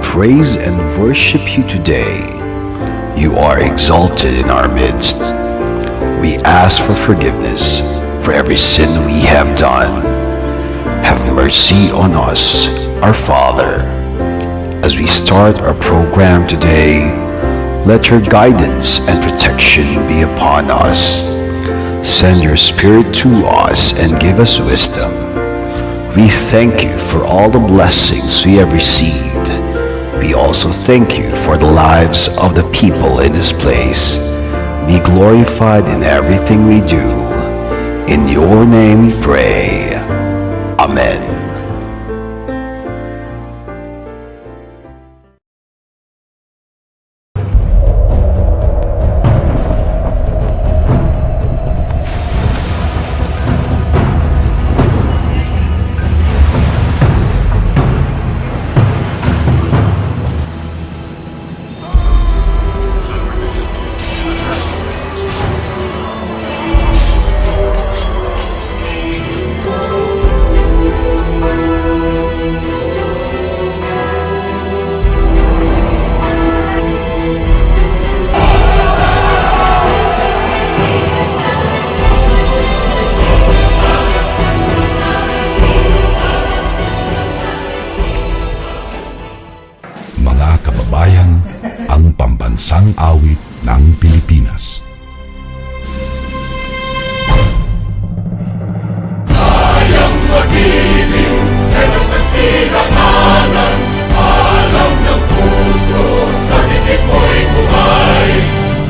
praise and worship you today. You are exalted in our midst. We ask for forgiveness for every sin we have done. Have mercy on us, our Father. As we start our program today, let your guidance and protection be upon us. Send your Spirit to us and give us wisdom. We thank you for all the blessings we have received. We also thank you for the lives of the people in this place. Be glorified in everything we do. In your name we pray. Amen. Pambansang awit ng Pilipinas. Kayang mag-ibig, telas ng sinakanan, alam ng puso, sa titik mo'y buhay.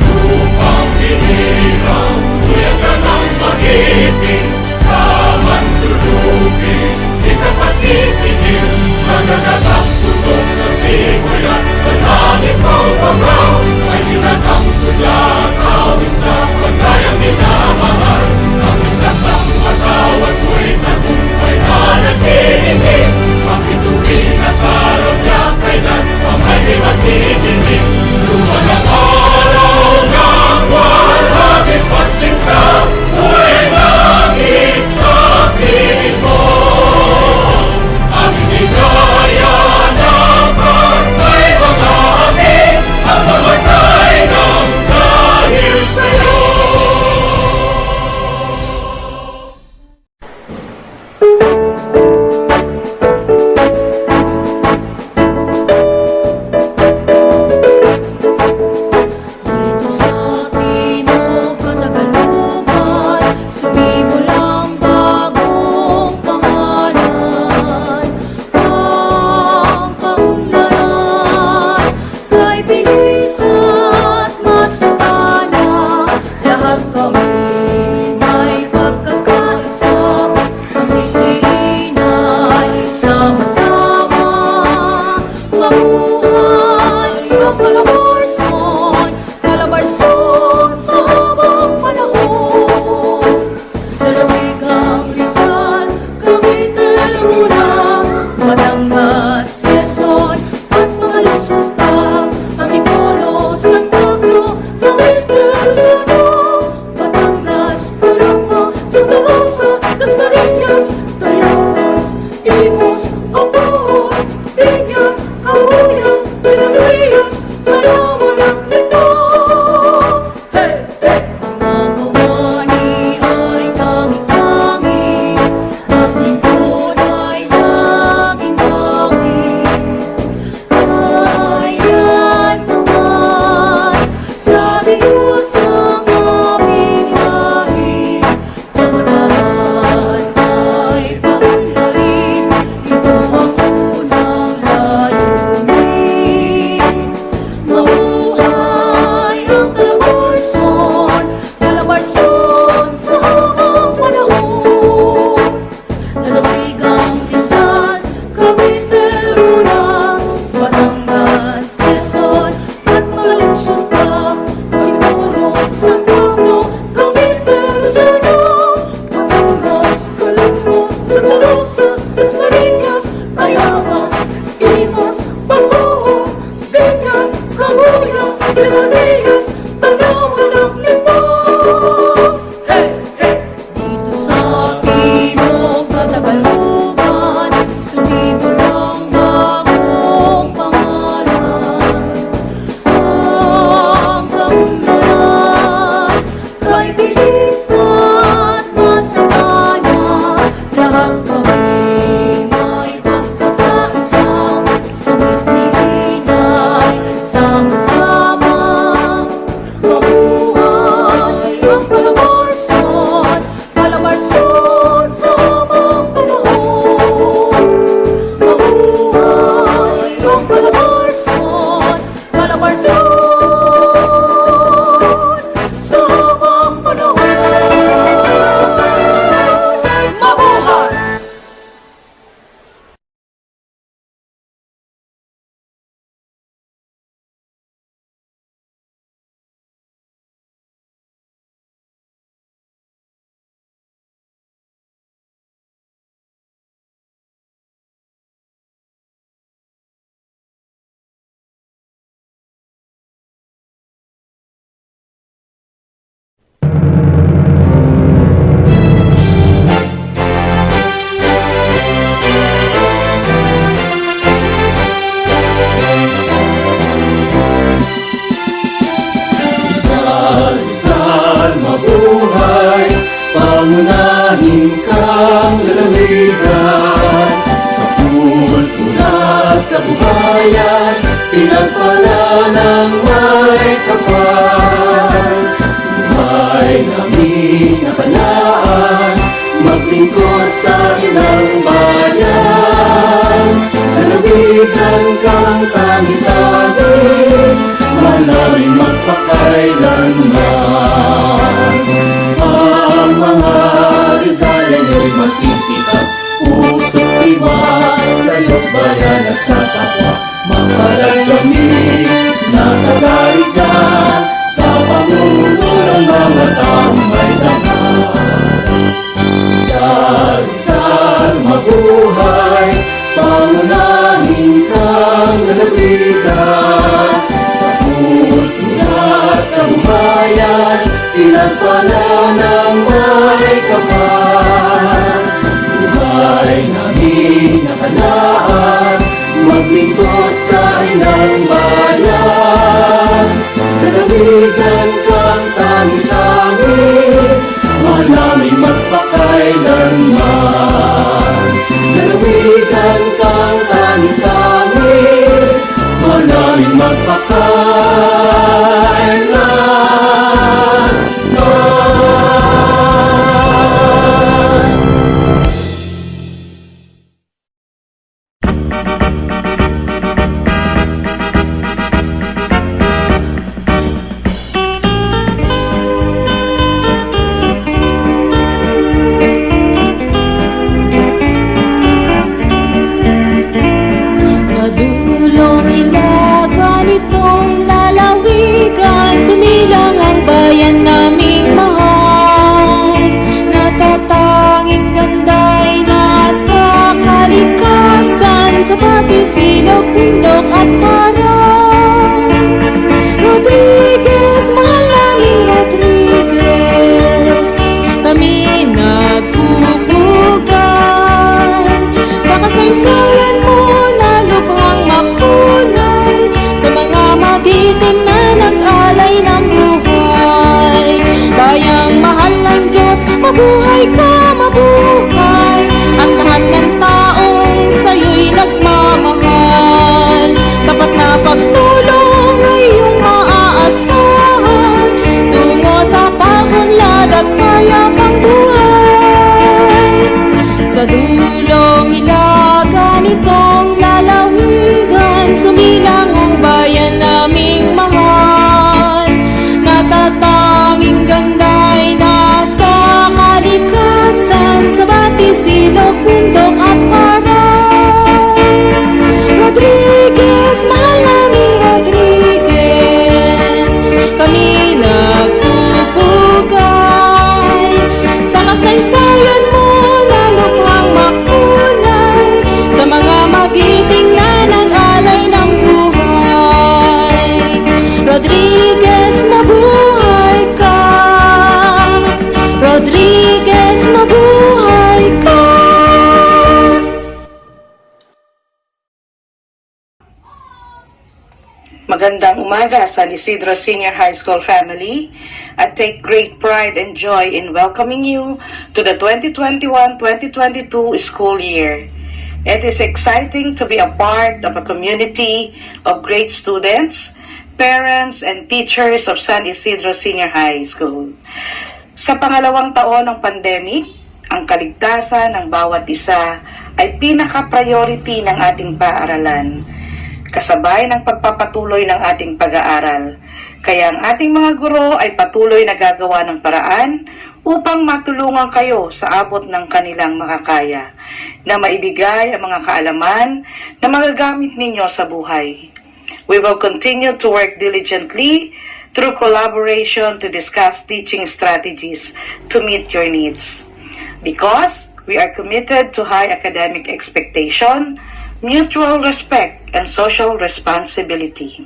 Lupang hinirang, tuyag ka ng magiting, sa mandulupin, di ka pasisigil, sa nagatang tutok sa simoy at sa langit mo pagaw. May hinatang tulad, awit sa pagkayang minamahal. Ang isang ng matawad mo'y tagumpay na nagtitingin. Makituwin at araw niya kailan pamay magtitingin. Lumalang araw ng walhagit pagsinta, buhay langit sa piling mo. Ang inigaya ng pagkay mga amin, ang mamatay ng dahil sa'yo. Dito sa Timog Katagalugan, sumimulang bagong pangalan. Ang kaunlaran kay bilis at masakana. Lahat kami may pagkakaisa, sa mitiinay sama-sama. Mabuhay ang kalabarson, kalabarson sa habang panahon. Lalawig ang Rizal, Cavite, Luna, Batangas, Quezon, at mga lungsod pa. Antipolo, San Pablo, Cavite, Luzon, Batangas, Calamba, Santa Rosa, Dasmariñas, Tayabas, Imus, Bacoor, Piña, Cahuya, Pinagrias, Palawan at Lipa. Hey, hey! Ang kawani ay tangi-tangi, ang lingkod ay laging-tangi. Ayan naman sa Diyos ang aming lahi, tamadahan ay paunlarin, ito ang unang layunin. Mabuhay ang kalabarson, kalabarson sa habang panahon. Lalawig ang Rizal, Cavite, Luna, Batangas, Quezon, at mga lungsod pa. Antipolo, San Pablo, Cavite, Luzon, Batangas, Calamba, Santa Rosa, Dasmariñas, Tayabas, Imus, Bacoor, Piña, Cahuya, Pinagrias, Palawan at Lipa. Hey, hey! Dito sa Timog Katagalugan, sumimulang bagong pangalan. pinagpala ng may kapal. Buhay namin nakalaan, maglingkod sa ilang bayan. Lalawigan kang tangi-tangi, malaming magpakailanman. Ang mga Rizaleño'y masisikat, puso't tiwag sa Diyos, bayan at sa kapwa. Mapalad kami na taga-Rizal, sa pamumuno ng mga taong may dangal. Rizal, mabuhay, pangunahin kang lalawigan. Sa kultura at kabuhayan, pinagpala ng may kapal. Buhay namin nakalaan, maglingkod sa inang bayan. Lalawigan kang tangi-tangi, malaming magpakailanman. Lalawigan kang tangi-tangi, malaming magpakailanman. Sa dulong ilagan itong lalawigan, sumilang ang bayan naming mahal. Natatanging ganda'y nasa kalikasan, sa pati silog, bundok at parang. Rodriguez, mahal naming Rodriguez, kami nagpupugay. Sa kasaysayan mo na lubhang makulay, sa mga magiting na nag-alay ng buhay. Bayang mahal ng Diyos, mabuhay ka, mabuhay. At lahat ng taong sa'yo'y nagmamahal. Tapat na pagtulong ay iyong maaasahan, tungo sa pagunlad at payapang buhay. Sa dulong hilaga nitong lalawigan, sumilang ang bayan naming mahal. Natatanging ganda'y nasa kalikasan, sa bati, silog, bundok at paray. Rodriguez, mahal naming Rodriguez, kami nagpupugay. Sa kasaysayan mo na lubhang makulay, sa mga magiting na nag-alay ng buhay. Rodriguez, mabuhay ka. Rodriguez, mabuhay ka. Magandang umaga, San Isidro Senior High School family. I take great pride and joy in welcoming you to the 2021-2022 school year. It is exciting to be a part of a community of great students, parents, and teachers of San Isidro Senior High School. Sa pangalawang taon ng pandemic, ang kaligtasan ng bawat isa ay pinaka-priority ng ating paaralan, kasabay ng pagpapatuloy ng ating pag-aaral. Kaya ang ating mga guro ay patuloy na gagawa ng paraan upang matulungan kayo sa abot ng kanilang makakaya, na maibigay ang mga kaalaman na magagamit ninyo sa buhay. We will continue to work diligently through collaboration to discuss teaching strategies to meet your needs. Because we are committed to high academic expectation, mutual respect, and social responsibility.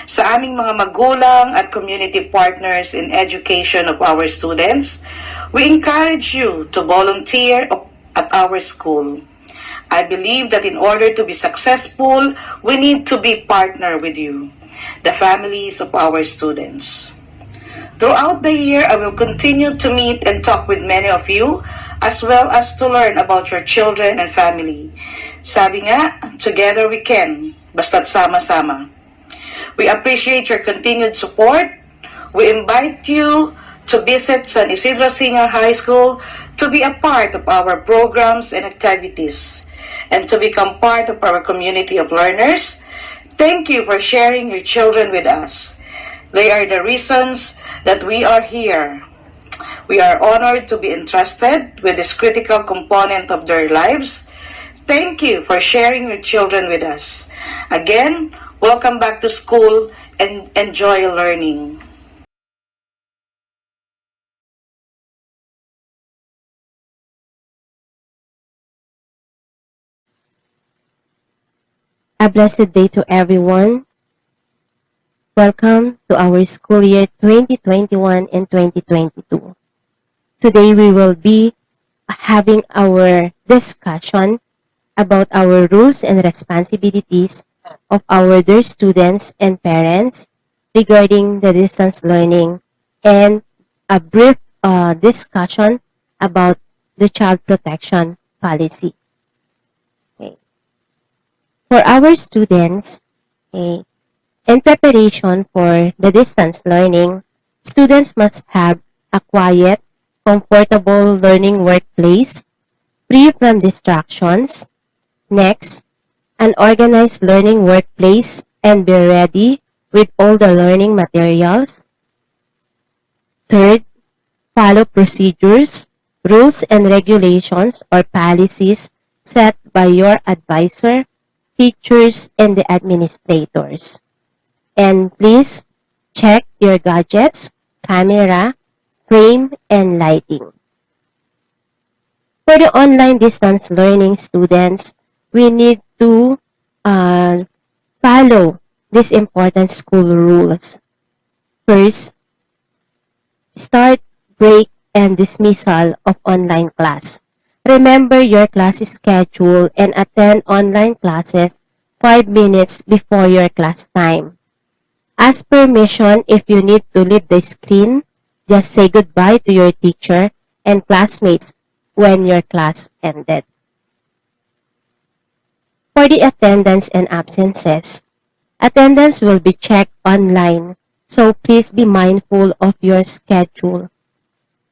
Sa aming mga magulang at community partners in education of our students, we encourage you to volunteer at our school. I believe that in order to be successful, we need to be partner with you, the families of our students. Throughout the year, I will continue to meet and talk with many of you, as well as to learn about your children and family. Sabi nga, together we can, basta't sama-sama. We appreciate your continued support. We invite you to visit San Isidro Senior High School to be a part of our programs and activities and to become part of our community of learners. Thank you for sharing your children with us. They are the reasons that we are here. We are honored to be entrusted with this critical component of their lives. Thank you for sharing your children with us. Again, welcome back to school and enjoy learning. A blessed day to everyone. Welcome to our school year 2021 and 2022. Today we will be having our discussion about our rules and responsibilities of our dear students and parents regarding the distance learning and a brief discussion about the child protection policy. Okay. For our students, okay, in preparation for the distance learning, students must have a quiet, comfortable learning workplace, free from distractions. Next, an organized learning workplace and be ready with all the learning materials. Third, follow procedures, rules and regulations or policies set by your advisor, teachers, and the administrators. And please check your gadgets, camera, frame, and lighting. For the online distance learning students, we need to follow these important school rules. First, start, break, and dismissal of online class. Remember your class schedule and attend online classes 5 minutes before your class time. Ask permission if you need to leave the screen. Just say goodbye to your teacher and classmates when your class ended. For the attendance and absences, attendance will be checked online, so please be mindful of your schedule.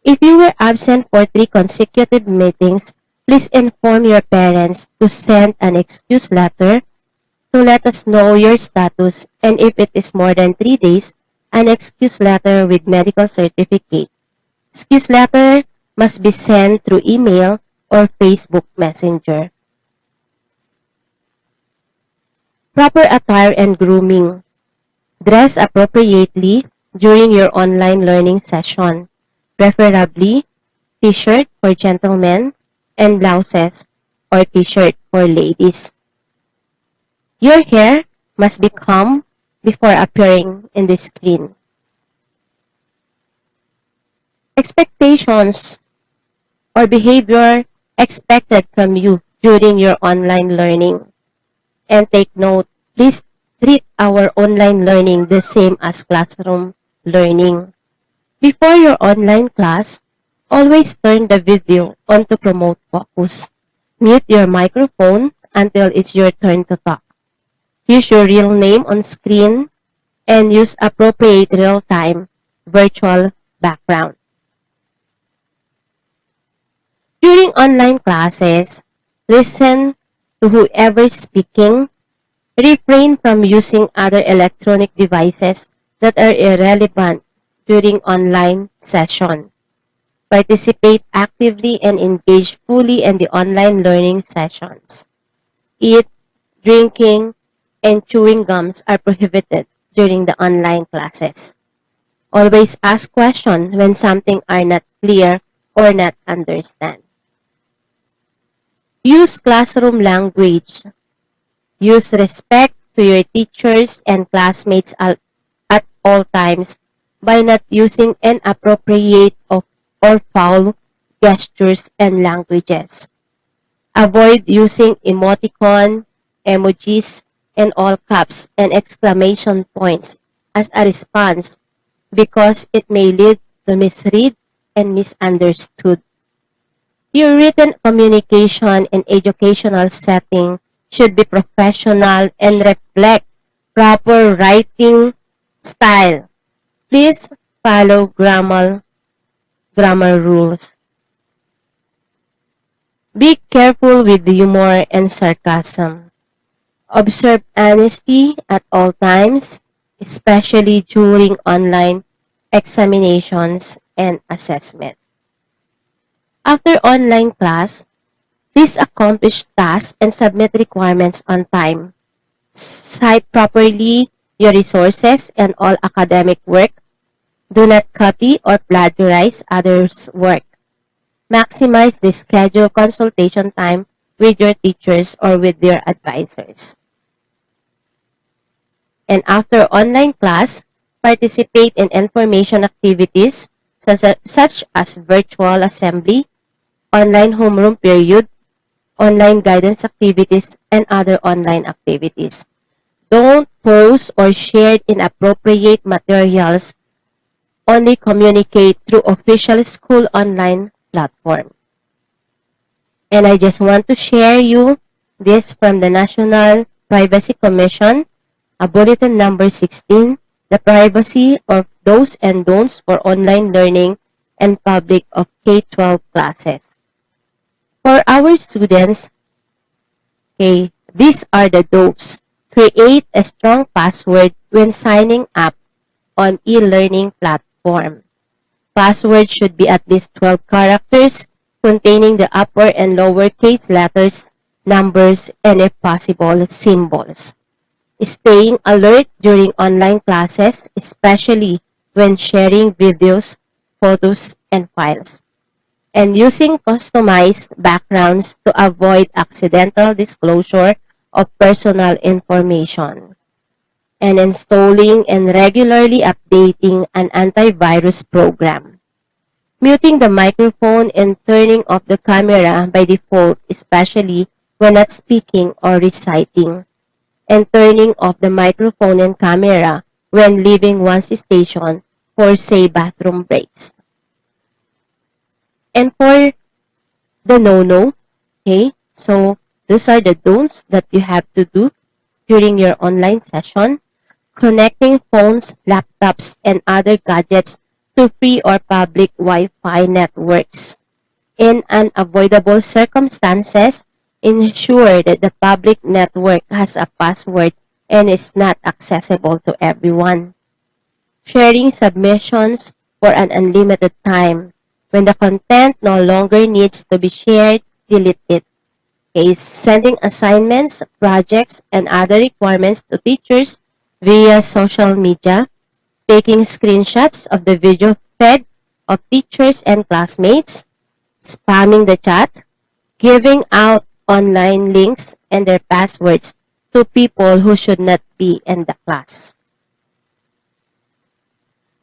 If you were absent for 3 consecutive meetings, please inform your parents to send an excuse letter to let us know your status, and if it is more than 3 days, an excuse letter with medical certificate. Excuse letter must be sent through email or Facebook Messenger. Proper attire and grooming. Dress appropriately during your online learning session, preferably t-shirt for gentlemen and blouses or t-shirt for ladies. Your hair must be combed before appearing in the screen. Expectations or behavior expected from you during your online learning. And take note, please treat our online learning the same as classroom learning. Before your online class, always turn the video on to promote focus. Mute your microphone until it's your turn to talk. Use your real name on screen and use appropriate real-time virtual background. During online classes, listen to whoever is speaking. Refrain from using other electronic devices that are irrelevant during online session. Participate actively and engage fully in the online learning sessions. Eat, drinking, and chewing gums are prohibited during the online classes. Always ask questions when something are not clear or not understand. Use classroom language. Use respect to your teachers and classmates at all times by not using inappropriate or foul gestures and languages. Avoid using emoticon, emojis, and all caps and exclamation points as a response because it may lead to misread and misunderstood. Your written communication and educational setting should be professional and reflect proper writing style. Please follow grammar rules. Be careful with humor and sarcasm. Observe honesty at all times, especially during online examinations and assessment. After online class, please accomplish tasks and submit requirements on time. Cite properly your resources and all academic work. Do not copy or plagiarize others' work. Maximize the scheduled consultation time with your teachers or with your advisors. And after online class, participate in information activities such as virtual assembly, online homeroom period, online guidance activities, and other online activities. Don't post or share inappropriate materials. Only communicate through official school online platform. And I just want to share you this from the National Privacy Commission, a bulletin number 16, the privacy of do's and don'ts for online learning and public of K-12 classes. For our students, okay, these are the do's. Create a strong password when signing up on e-learning platform. Password should be at least 12 characters containing the upper and lower case letters, numbers, and if possible, symbols. Staying alert during online classes, especially when sharing videos, photos, and files. And using customized backgrounds to avoid accidental disclosure of personal information. And installing and regularly updating an antivirus program. Muting the microphone and turning off the camera by default, especially when not speaking or reciting. And turning off the microphone and camera when leaving one's station for, say, bathroom breaks. And for the no-no, okay, so those are the don'ts that you have to do during your online session. Connecting phones, laptops, and other gadgets to free or public Wi-Fi networks. In unavoidable circumstances, ensure that the public network has a password and is not accessible to everyone. Sharing submissions for an unlimited time. When the content no longer needs to be shared, delete it. Okay, sending assignments, projects, and other requirements to teachers via social media, taking screenshots of the video fed of teachers and classmates, spamming the chat, giving out online links and their passwords to people who should not be in the class.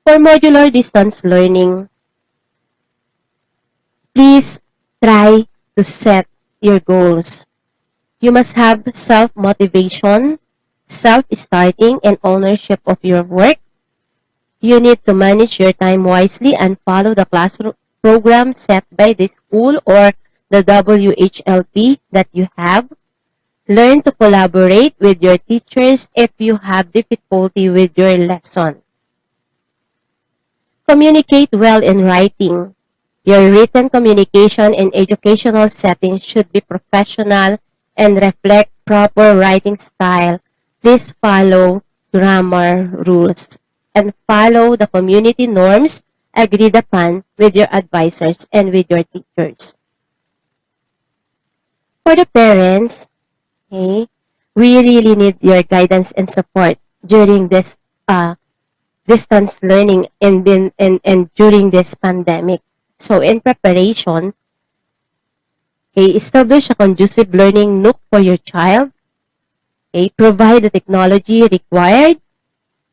For modular distance learning, please try to set your goals. You must have self-motivation, self-starting, and ownership of your work. You need to manage your time wisely and follow the class program set by the school or the WHLP that you have. Learn to collaborate with your teachers if you have difficulty with your lesson. Communicate well in writing. Your written communication in educational settings should be professional and reflect proper writing style. Please follow grammar rules and follow the community norms agreed upon with your advisors and with your teachers. For the parents, okay, we really need your guidance and support during this distance learning and during this pandemic. So in preparation, okay, establish a conducive learning nook for your child. Okay, provide the technology required.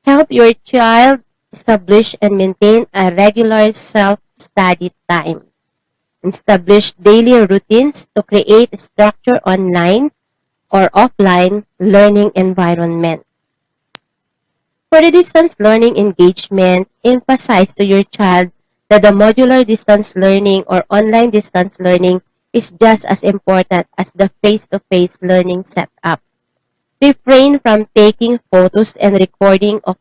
Help your child establish and maintain a regular self-study time. Establish daily routines to create a structure online or offline learning environment. For the distance learning engagement, emphasize to your child that the modular distance learning or online distance learning is just as important as the face-to-face learning setup. Refrain from taking photos and recording of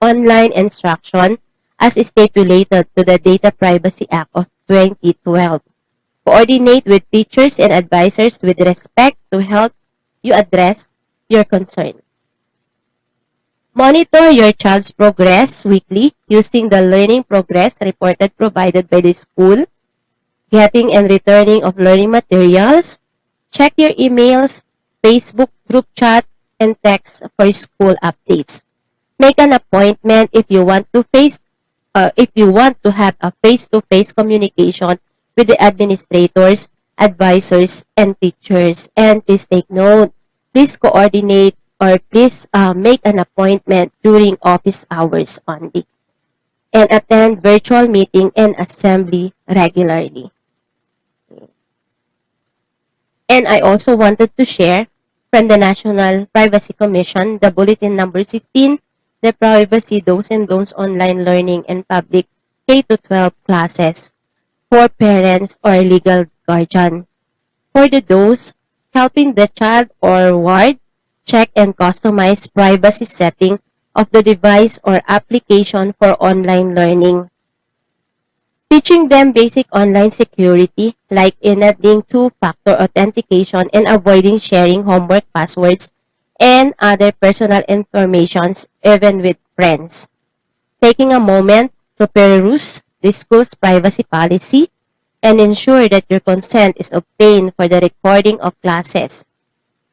online instruction as stipulated to the Data Privacy Act of 2012. Coordinate with teachers and advisors with respect to help you address your concern. Monitor your child's progress weekly using the learning progress reported provided by the school, getting and returning of learning materials. Check your emails, Facebook group chat, and text for school updates. Make an appointment if you want to have a face-to-face communication with the administrators, advisors, and teachers. And please take note, please coordinate or please make an appointment during office hours only. And attend virtual meeting and assembly regularly. And I also wanted to share from the National Privacy Commission, the Bulletin Number 16, the Privacy Do's and Don'ts Online Learning and Public K-12 Classes for Parents or Legal Guardian. For the Do's, helping the child or ward check and customize privacy setting of the device or application for online learning. Teaching them basic online security like enabling two-factor authentication and avoiding sharing homework passwords and other personal informations even with friends. Taking a moment to peruse the school's privacy policy and ensure that your consent is obtained for the recording of classes.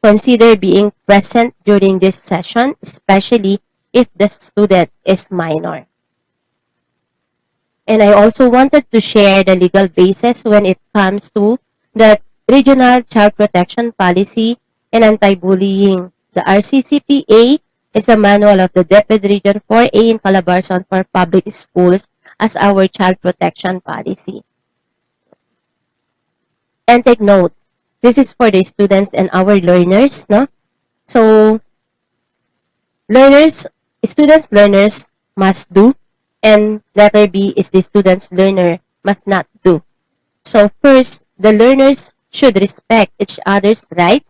Consider being present during this session, especially if the student is minor. And I also wanted to share the legal basis when it comes to the Regional Child Protection Policy and Anti-Bullying. The RCCPA is a manual of the DepEd Region 4A in Calabarzon for public schools as our child protection policy. And take note, this is for the students and our learners, no? So, students, learners must do, and letter B is the student's learner must not do. So first, the learners should respect each other's right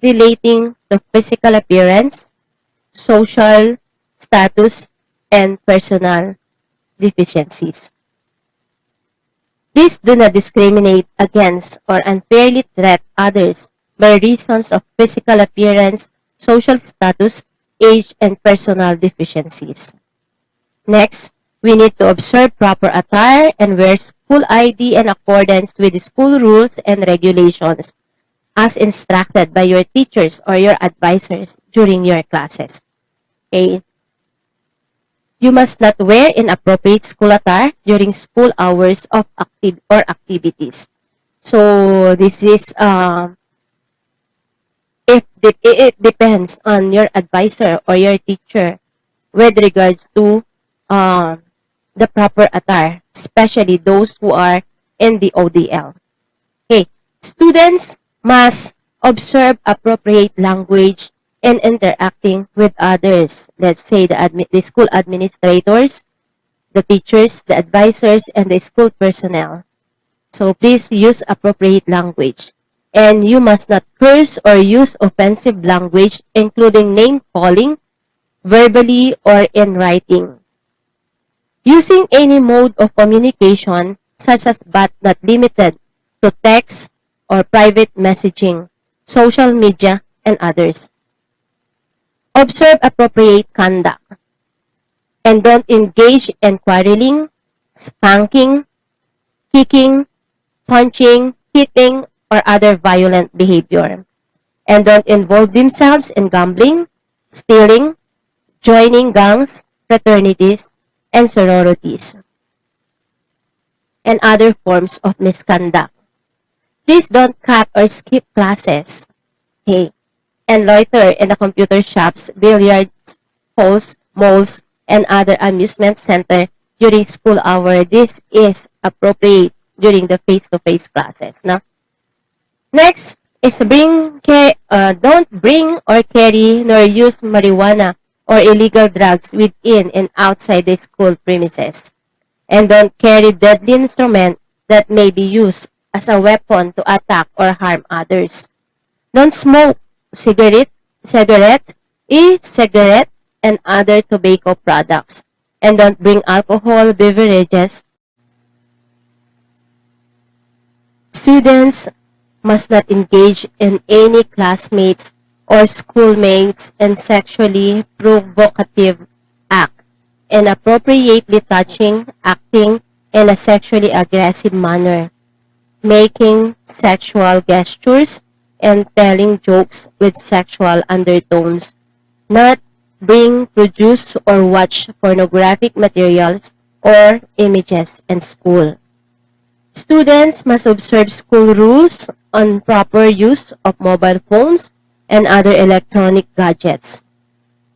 relating to physical appearance, social status, and personal deficiencies. Please do not discriminate against or unfairly treat others by reasons of physical appearance, social status, age, and personal deficiencies. Next, we need to observe proper attire and wear school ID in accordance with the school rules and regulations as instructed by your teachers or your advisors during your classes. Okay? You must not wear inappropriate school attire during school hours of activities. So, this is, it depends on your advisor or your teacher with regards to the proper attire, especially those who are in the ODL. Okay, students must observe appropriate language in interacting with others. Let's say the school administrators, the teachers, the advisors, and the school personnel. So please use appropriate language. And you must not curse or use offensive language, including name calling, verbally or in writing. Using any mode of communication, such as but not limited to text or private messaging, social media, and others. Observe appropriate conduct. And don't engage in quarreling, spanking, kicking, punching, hitting, or other violent behavior. And don't involve themselves in gambling, stealing, joining gangs, fraternities, and sororities, and other forms of misconduct. Please don't cut or skip classes, okay, and loiter in the computer shops, billiards, halls, malls, and other amusement center during school hour. This is appropriate during the face-to-face classes. No? Next is don't bring or carry nor use marijuana or illegal drugs within and outside the school premises. And don't carry deadly instrument that may be used as a weapon to attack or harm others. Don't smoke cigarette, cigarette, e-cigarette, and other tobacco products. And don't bring alcohol beverages. Students must not engage in any classmates or schoolmates in sexually provocative act, inappropriately touching, acting in a sexually aggressive manner, making sexual gestures, and telling jokes with sexual undertones, not bring, produce, or watch pornographic materials or images in school. Students must observe school rules on proper use of mobile phones and other electronic gadgets.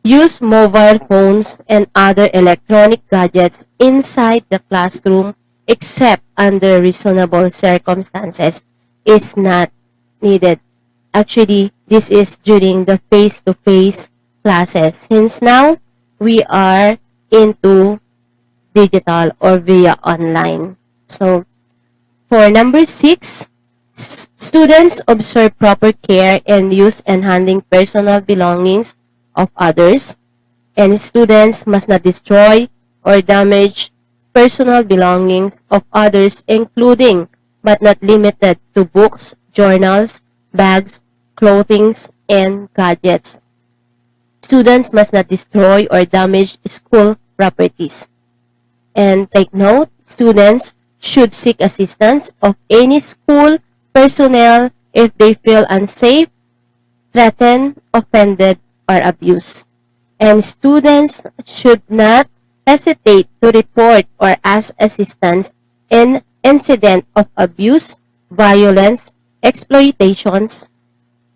Use mobile phones and other electronic gadgets inside the classroom except under reasonable circumstances is not needed. Actually, this is during the face-to-face classes. Since now, we are into digital or via online. So, for number 6, students observe proper care and use and handling personal belongings of others, and students must not destroy or damage personal belongings of others, including but not limited to books, journals, bags, clothing, and gadgets. Students must not destroy or damage school properties. And take note, students should seek assistance of any school personnel if they feel unsafe, threatened, offended, or abused. And students should not hesitate to report or ask assistance in incident of abuse, violence, exploitations,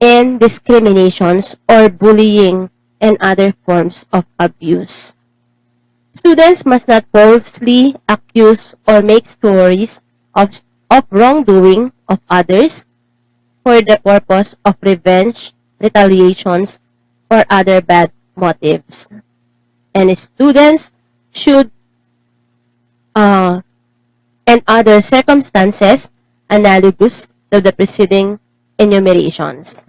and discriminations or bullying and other forms of abuse. Students must not falsely accuse or make stories of wrongdoing of others for the purpose of revenge, retaliations, or other bad motives. And students should, and other circumstances analogous to the preceding enumerations.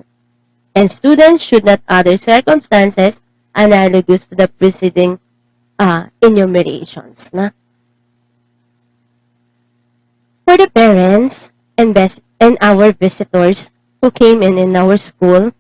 And students should not other circumstances analogous to the preceding enumerations. Na? For the parents and our visitors who came in our school,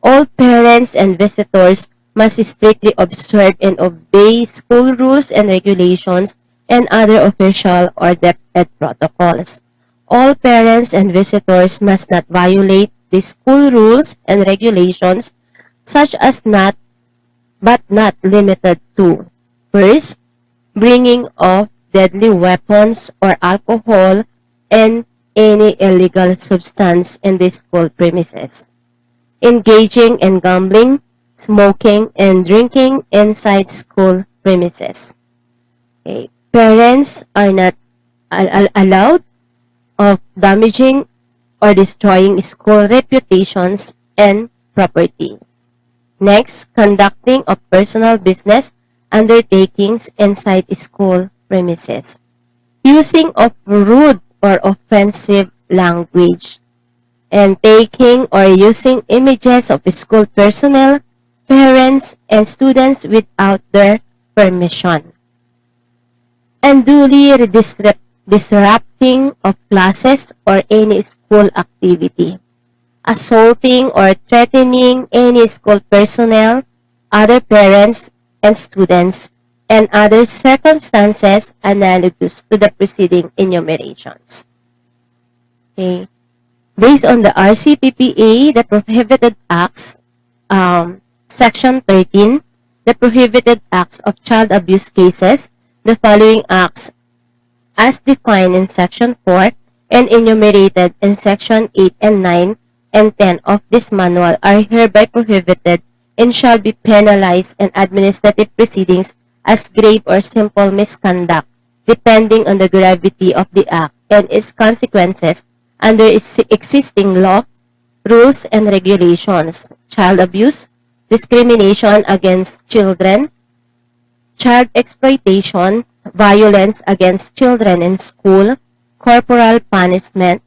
all parents and visitors must strictly observe and obey school rules and regulations and other official or depth protocols. All parents and visitors must not violate the school rules and regulations such as not but not limited to: first, bringing of deadly weapons or alcohol and any illegal substance in the school premises. Engaging in gambling, smoking, and drinking inside school premises. Okay. Parents are not allowed of damaging or destroying school reputations and property. Next, conducting of personal business undertakings inside school premises. Using of rude or offensive language. And taking or using images of school personnel, parents, and students without their permission. Unduly disrupting of classes or any school activity. Assaulting or threatening any school personnel, other parents, and students, and other circumstances analogous to the preceding enumerations. Okay. Based on the RCPPA, the Prohibited Acts, Section 13, the Prohibited Acts of Child Abuse Cases, the following acts as defined in Section 4 and enumerated in Section 8 and 9 and 10 of this manual are hereby prohibited and shall be penalized in administrative proceedings as grave or simple misconduct, depending on the gravity of the act and its consequences under existing law, rules, and regulations. Child abuse, discrimination against children, child exploitation, violence against children in school, corporal punishment,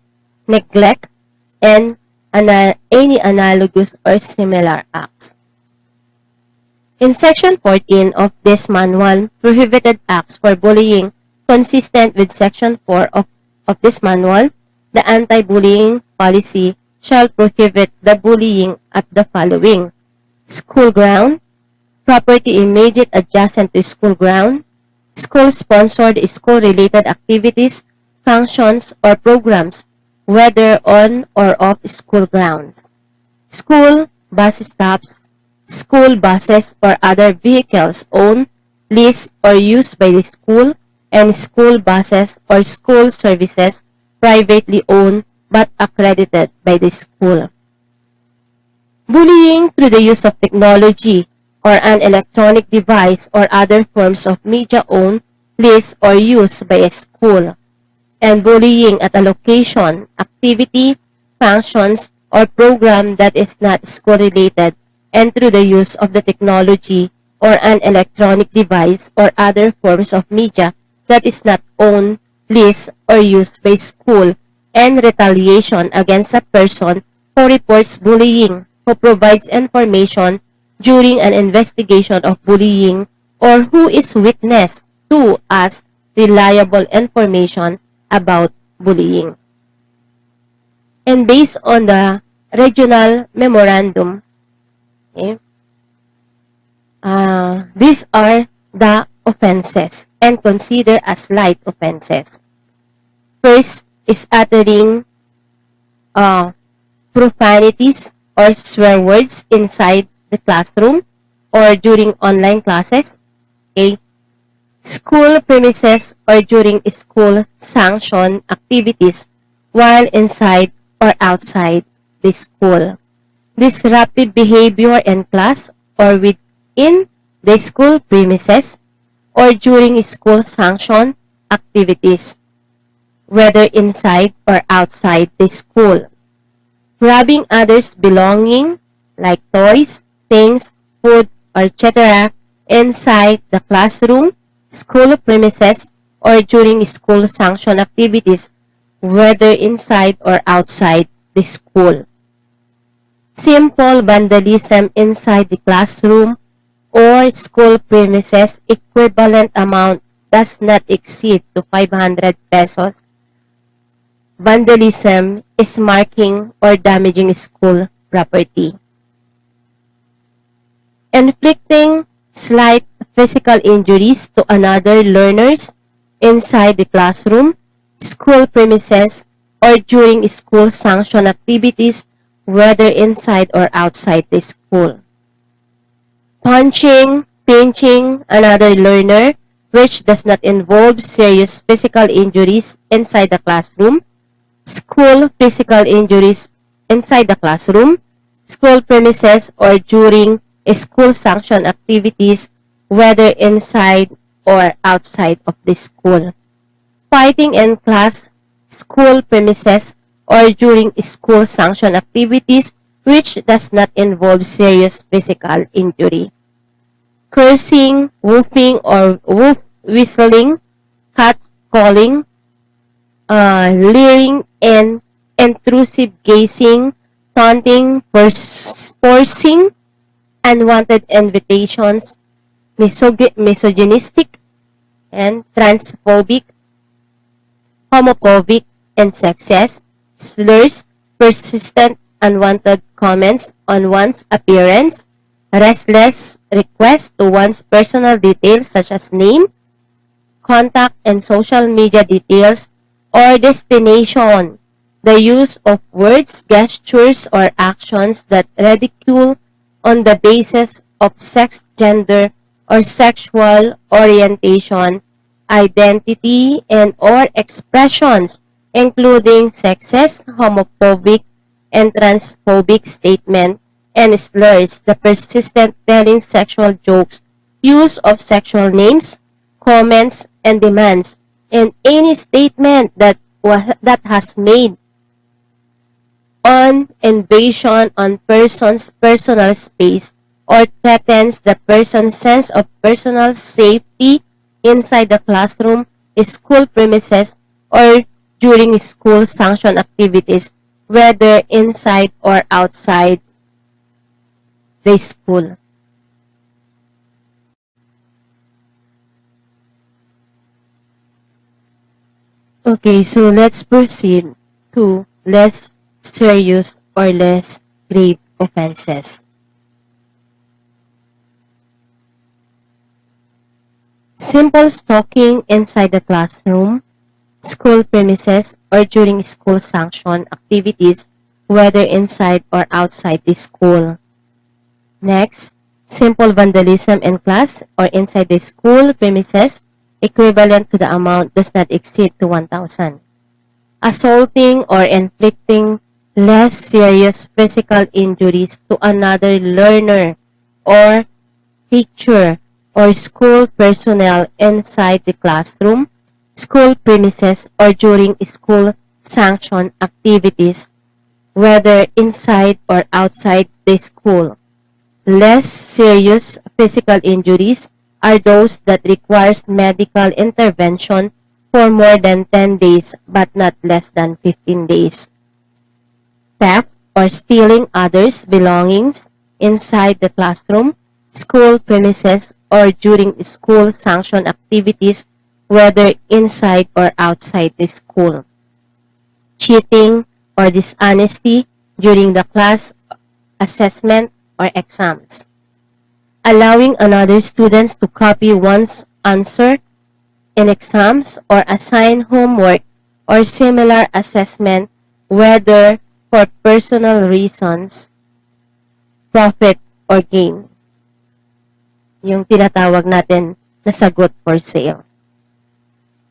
neglect, and any analogous or similar acts. In Section 14 of this manual, prohibited acts for bullying, consistent with Section 4 of this manual, the anti-bullying policy shall prohibit the bullying at the following: school ground, property immediate adjacent to school ground, school-sponsored school-related activities, functions, or programs, whether on or off school grounds, school bus stops, school buses or other vehicles owned, leased, or used by the school, and school buses or school services privately owned but accredited by the school. Bullying through the use of technology or an electronic device or other forms of media owned, leased, or used by a school, and bullying at a location, activity, functions, or program that is not school-related and through the use of the technology or an electronic device or other forms of media that is not owned, leased, or used by school, and retaliation against a person who reports bullying, who provides information during an investigation of bullying, or who is witness to as reliable information about bullying. And based on the regional memorandum, okay, these are the offenses and considered as light offenses. First is uttering profanities or swear words inside the classroom or during online classes. Okay. School premises or during school sanctioned activities while inside or outside the school. Disruptive behavior in class or within the school premises or during school sanctioned activities, whether inside or outside the school. Grabbing others' belonging like toys, things, food, or etc. inside the classroom, school premises, or during school sanctioned activities, whether inside or outside the school. Simple vandalism inside the classroom or school premises, equivalent amount does not exceed to 500 pesos. Vandalism is marking or damaging school property. Inflicting slight physical injuries to another learners inside the classroom, school premises, or during school sanctioned activities, whether inside or outside the school. Punching, pinching another learner, which does not involve serious physical injuries inside the classroom, school physical injuries inside the classroom, school premises, or during school sanctioned activities, whether inside or outside of the school. Fighting in class, school premises, or during school sanctioned activities which does not involve serious physical injury. Cursing, whooping or woof whistling, cat calling, leering and intrusive gazing, taunting, forcing unwanted invitations, misogynistic and transphobic, homophobic and sexist, slurs, persistent unwanted comments on one's appearance, restless requests to one's personal details such as name, contact and social media details, or destination, the use of words, gestures, or actions that ridicule on the basis of sex, gender, or sexual orientation, identity, and or expressions, including sexist, homophobic, and transphobic statement and slurs, the persistent telling sexual jokes, use of sexual names, comments, and demands, and any statement that has made on invasion on person's personal space or threatens the person's sense of personal safety inside the classroom, school premises, or during school sanctioned activities, whether inside or outside the school. Okay, so let's proceed to less serious or less grave offenses. Simple stalking inside the classroom, school premises, or during school sanctioned activities, whether inside or outside the school. Next, simple vandalism in class or inside the school premises, equivalent to the amount does not exceed to 1,000. Assaulting or inflicting less serious physical injuries to another learner or teacher or school personnel inside the classroom, school premises, or during school sanctioned activities, whether inside or outside the school. Less serious physical injuries are those that requires medical intervention for more than 10 days but not less than 15 days. Theft or stealing others' belongings inside the classroom, school premises, or during school sanctioned activities, whether inside or outside the school. Cheating or dishonesty during the class assessment or exams. Allowing another students to copy one's answer in exams or assign homework or similar assessment, whether for personal reasons, profit, or gain. Yung tinatawag natin na sagot for sale.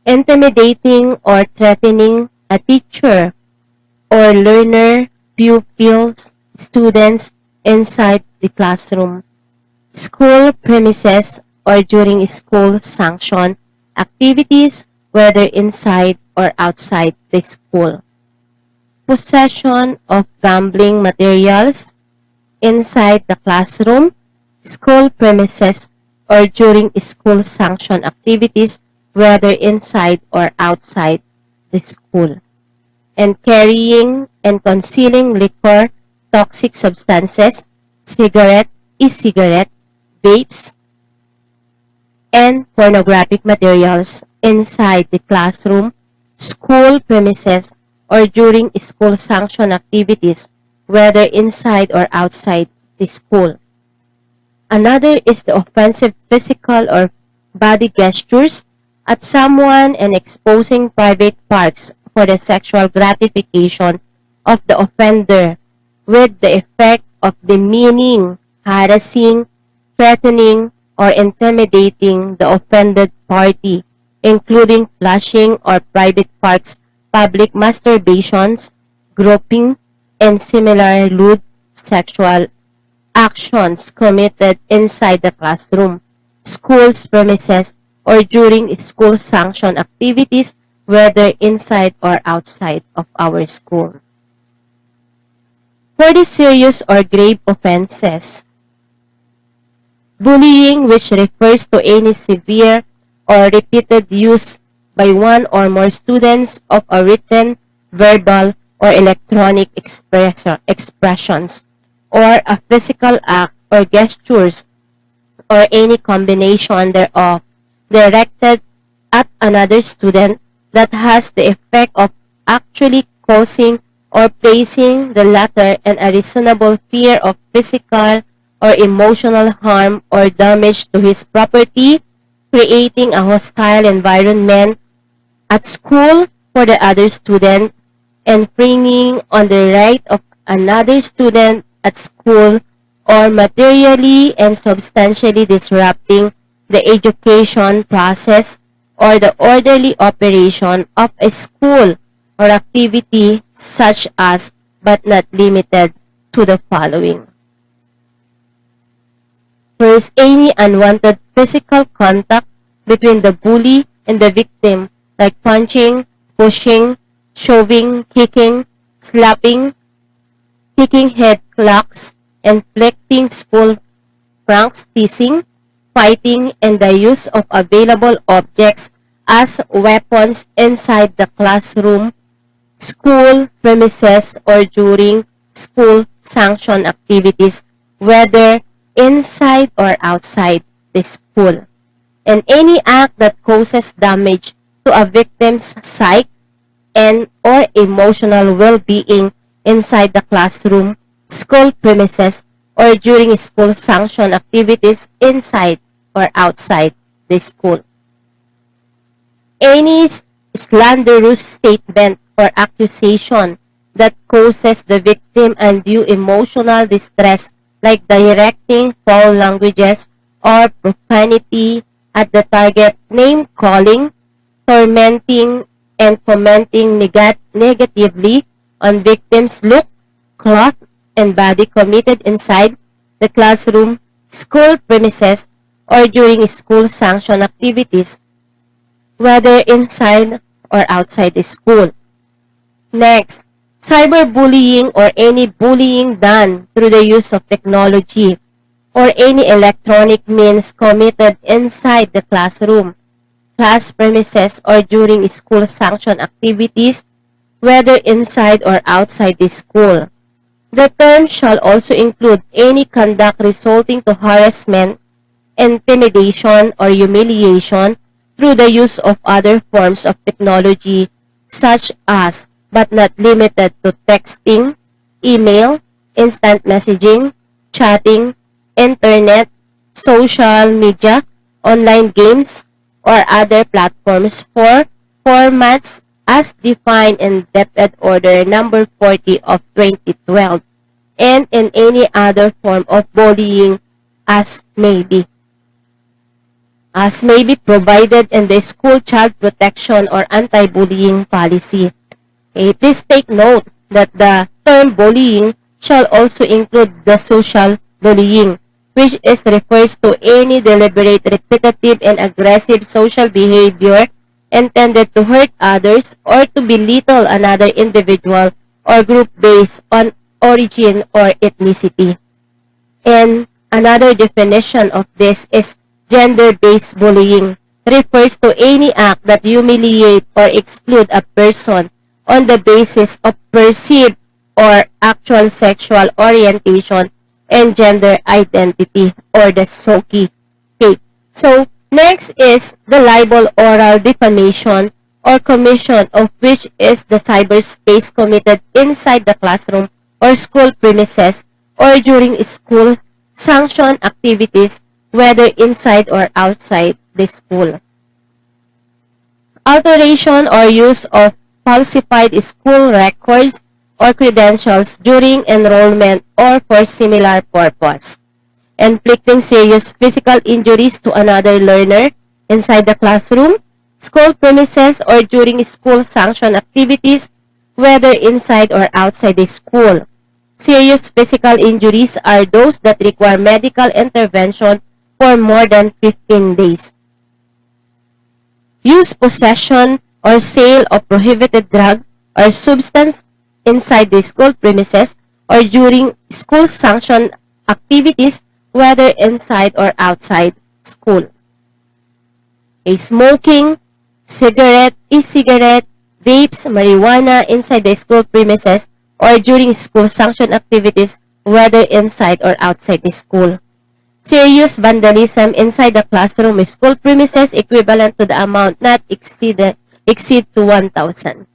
Intimidating or threatening a teacher or learner, pupils, students inside the classroom, school premises, or during school sanctioned activities, whether inside or outside the school. Possession of gambling materials inside the classroom, school premises, or during school sanctioned activities, whether inside or outside the school. And carrying and concealing liquor, toxic substances, cigarette, e-cigarette, vapes, and pornographic materials inside the classroom, school premises, or during school sanctioned activities, whether inside or outside the school. Another is the offensive physical or body gestures at someone and exposing private parts for the sexual gratification of the offender with the effect of demeaning, harassing, threatening, or intimidating the offended party, including flashing or private parts, public masturbations, groping, and similar lewd sexual actions committed inside the classroom, school's premises, or during school sanctioned activities, whether inside or outside of our school. For the serious or grave offenses, bullying, which refers to any severe or repeated use by one or more students of a written, verbal, or electronic expressions, or a physical act or gestures, or any combination thereof, directed at another student that has the effect of actually causing or placing the latter in a reasonable fear of physical or emotional harm or damage to his property, creating a hostile environment at school for the other student, infringing on the right of another student at school, or materially and substantially disrupting the education process or the orderly operation of a school or activity such as, but not limited to, the following. First, any unwanted physical contact between the bully and the victim, like punching, pushing, shoving, kicking, slapping, kicking head clocks, inflicting school pranks, teasing, fighting, and the use of available objects as weapons inside the classroom, school premises, or during school sanctioned activities, whether inside or outside the school. And any act that causes damage to a victim's sight, and or emotional well-being inside the classroom, school premises, or during school sanctioned activities inside or outside the school. Any slanderous statement or accusation that causes the victim undue emotional distress, like directing foul languages or profanity at the target, name calling, tormenting, and commenting negatively on victims' look, cloth, and body committed inside the classroom, school premises, or during school sanctioned activities, whether inside or outside the school. Next, cyberbullying or any bullying done through the use of technology or any electronic means committed inside the classroom, class premises, or during school sanctioned activities, whether inside or outside the school. The term shall also include any conduct resulting to harassment, intimidation, or humiliation through the use of other forms of technology such as, but not limited to, texting, email, instant messaging, chatting, internet, social media, online games, or other platforms for formats as defined in Deputed Order Number 40 of 2012, and in any other form of bullying as may be provided in the school child protection or anti-bullying policy. Okay, please take note that the term bullying shall also include the social bullying, which refers to any deliberate, repetitive, and aggressive social behavior intended to hurt others or to belittle another individual or group based on origin or ethnicity. And another definition of this is gender-based bullying, refers to any act that humiliate or exclude a person on the basis of perceived or actual sexual orientation and gender identity, or the SOGI. Okay. So, next is the libel, oral defamation, or commission of which is the cyberspace committed inside the classroom or school premises or during school sanctioned activities, whether inside or outside the school. Alteration or use of falsified school records or credentials during enrollment or for similar purpose. Inflicting serious physical injuries to another learner inside the classroom, school premises, or during school sanctioned activities, whether inside or outside the school. Serious physical injuries are those that require medical intervention for more than 15 days. Use, possession, or sale of prohibited drug or substance inside the school premises or during school sanctioned activities, whether inside or outside school. Smoking, cigarette, e-cigarette, vapes, marijuana inside the school premises or during school sanctioned activities, whether inside or outside the school. Serious vandalism inside the classroom or school premises equivalent to the amount not exceed to 1,000.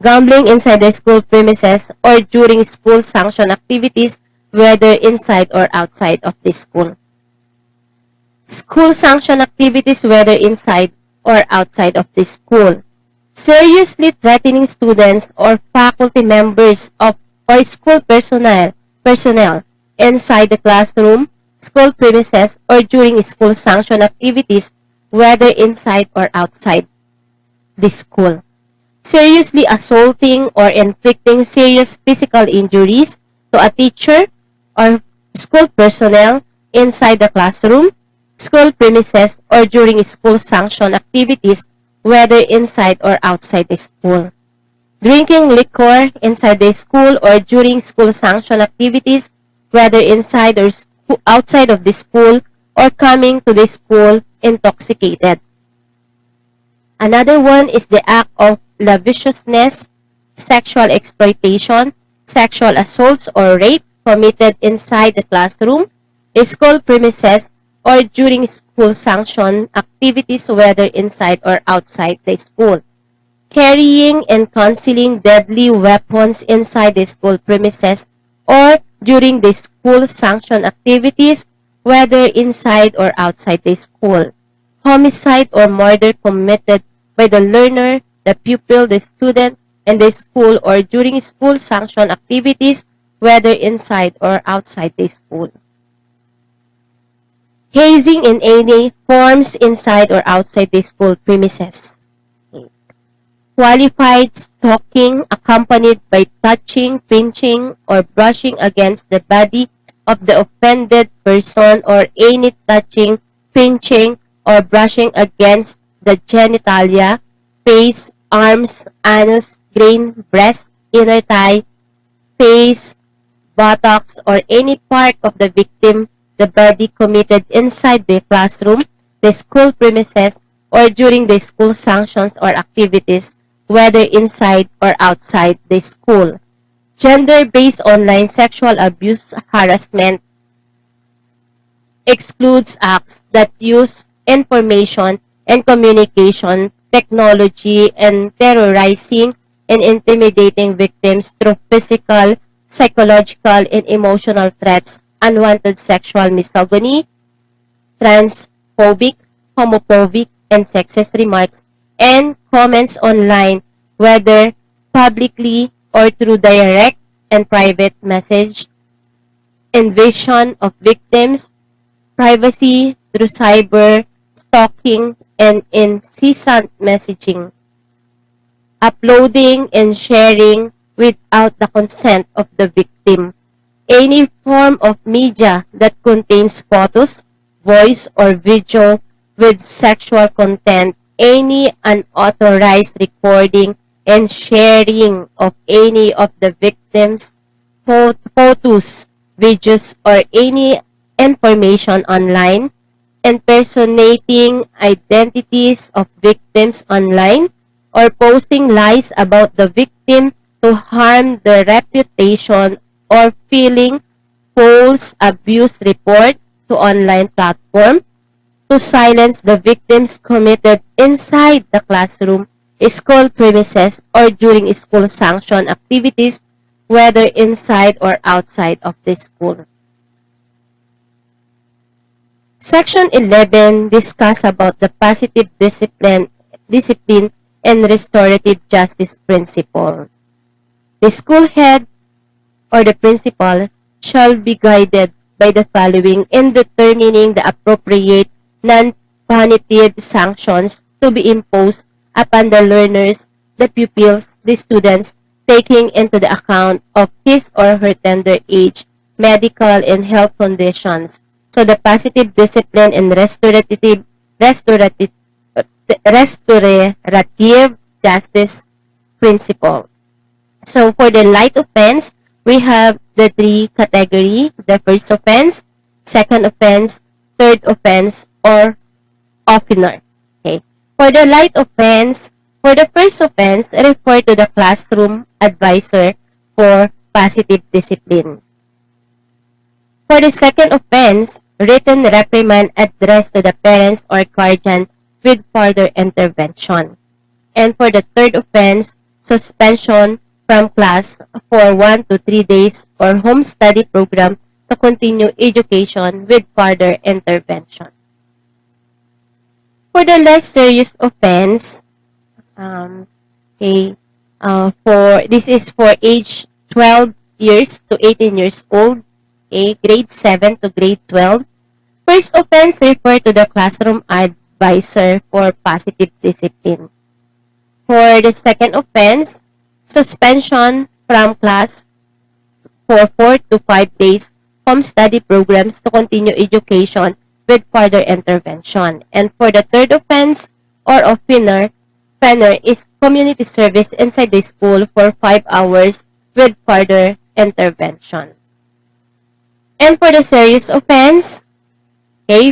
Gambling inside the school premises or during school sanctioned activities, whether inside or outside of the school. School sanctioned activities, whether inside or outside of the school. Seriously threatening students or faculty members of or school personnel inside the classroom, school premises, or during school sanctioned activities, whether inside or outside the school. Seriously assaulting or inflicting serious physical injuries to a teacher or school personnel inside the classroom, school premises, or during school sanctioned activities, whether inside or outside the school. Drinking liquor inside the school or during school sanctioned activities, whether inside or outside of the school, or coming to the school intoxicated. Another one is the act of lasciviousness, sexual exploitation, sexual assaults, or rape committed inside the classroom, school premises, or during school sanctioned activities, whether inside or outside the school. carrying and concealing deadly weapons inside the school premises or during the school sanctioned activities, whether inside or outside the school. Homicide or murder committed by the learner, the pupil, the student, and the school or during school sanctioned activities, whether inside or outside the school. Hazing in any forms inside or outside the school premises. Qualified stalking accompanied by touching, pinching, or brushing against the body of the offended person or any touching, pinching, or brushing against the genitalia, face, arms, anus, grain, breast, inner thigh, face, buttocks, or any part of the victim, the body committed inside the classroom, the school premises, or during the school sanctions or activities, whether inside or outside the school. Gender-based online sexual abuse harassment excludes acts that use information and communication technology and terrorizing and intimidating victims through physical, psychological, and emotional threats, unwanted sexual misogyny, transphobic, homophobic, and sexist remarks, and comments online, whether publicly or through direct and private message, invasion of victims, privacy through cyber, stalking, and incessant messaging, uploading and sharing without the consent of the victim, any form of media that contains photos, voice, or video with sexual content, any unauthorized recording and sharing of any of the victim's photos, videos, or any information online, impersonating identities of victims online, or posting lies about the victim to harm the reputation or filing false abuse report to online platform, to silence the victims committed inside the classroom, school premises, or during school sanctioned activities, whether inside or outside of the school. Section 11 discuss about the positive discipline and restorative justice principle. The school head or the principal shall be guided by the following in determining the appropriate non-punitive sanctions to be imposed upon the learners, the pupils, the students, taking into the account of his or her tender age, medical and health conditions. So the positive discipline and restorative justice principle. So for the light offense, we have the three category: the first offense, second offense, third offense, or offender. Okay. For the light offense, for the first offense, refer to the classroom advisor for positive discipline. For the second offense, written reprimand addressed to the parents or guardian with further intervention. And for the third offense, suspension from class for 1 to 3 days or home study program to continue education with further intervention. For the less serious offense, this is for age 12 years to 18 years old, grade 7 to grade 12. First offense refer to the classroom advisor for positive discipline. For the second offense, suspension from class for 4 to 5 days, home study programs to continue education with further intervention. And for the third offense or offender is community service inside the school for 5 hours with further intervention. And for the serious offense,